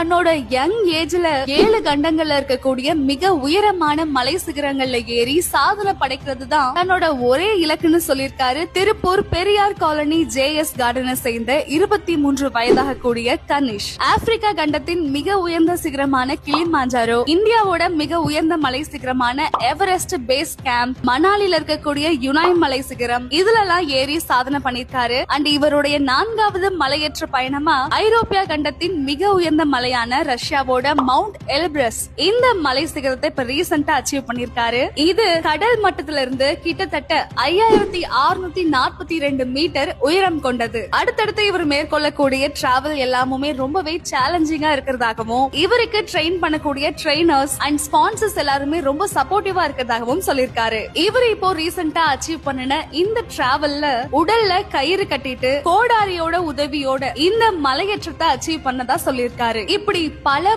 தன்னோட யங் ஏஜ்ல 7 கண்டங்கள்ல இருக்கக்கூடிய மிக உயரமான மலை சிகரங்கள்ல ஏறி சாதனை படைக்கிறது தான் தன்னோட ஒரே இலக்குன்னு சொல்லியிருக்காரு திருப்பூர் பெரியார் காலனி ஜேஎஸ் கார்டனை சேர்ந்த 23 வயதாக கூடிய கனிஷ். ஆப்பிரிக்கா கண்டத்தின் மிக உயர்ந்த சிகரமான கிளிமாஞ்சாரோ, இந்தியாவோட மிக உயர்ந்த மலை சிகரமான எவரெஸ்ட் பேஸ் கேம்ப், மணாலில இருக்கக்கூடிய யுனாய் மலை சிகரம், இதுலலாம் ஏறி சாதனை பண்ணிருக்காரு. அண்ட் இவருடைய 4வது மலையேற்ற பயணமா ஐரோப்பியா கண்டத்தின் மிக உயர்ந்த மலையான ரஷ்யாவோட மவுண்ட் எல்பிரஸ் இந்த மலை சிகரத்தை இப்ப ரீசெண்டா அச்சீவ் பண்ணிருக்காரு. இது கடல் மட்டத்தில இருந்து கிட்டத்தட்ட 5642 மீட்டர் உயரம் கொண்டது. அடுத்தடுத்து இவர் மேற்கொள்ளக்கூடிய டிராவல் எல்லாமே ரொம்பவே சேலஞ்சிங்கா இருக்கிறதாகவும், இவருக்கு ட்ரெயின் பண்ணக்கூடிய ட்ரெயினர்ஸ் அண்ட் ஸ்பான்சர்ஸ் எல்லாருமே ரொம்ப சப்போர்ட்டிவா இருக்கிறதாகவும் சொல்லிருக்காரு. இவர் இப்போ ரீசெண்டா அச்சீவ் பண்ணின இந்த டிராவல்ல உடல்ல கயிறு கட்டிட்டு கோடாரியோட உதவியோட இந்த மலையேற்றத்தை அச்சீவ் பண்ணதா சொல்லிருக்காரு. இப்படி பல